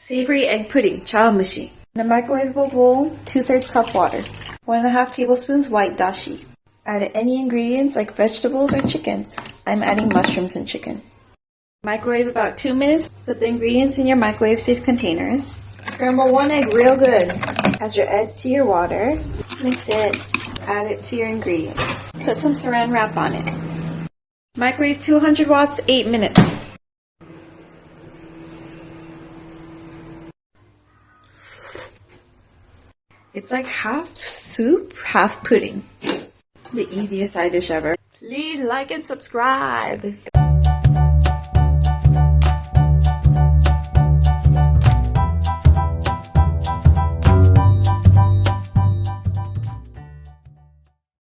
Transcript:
Savory egg pudding, chawanmushi. In a microwavable bowl, 2/3 cup water. 1.5 tablespoons white dashi. Add any ingredients like vegetables or chicken. I'm adding mushrooms and chicken. Microwave about 2 minutes. Put the ingredients in your microwave-safe containers. Scramble 1 egg real good. Add your egg to your water. Mix it. Add it to your ingredients. Put some saran wrap on it. Microwave 200 watts, 8 minutes. It's like half soup, half pudding. The easiest side dish ever. Please like and subscribe.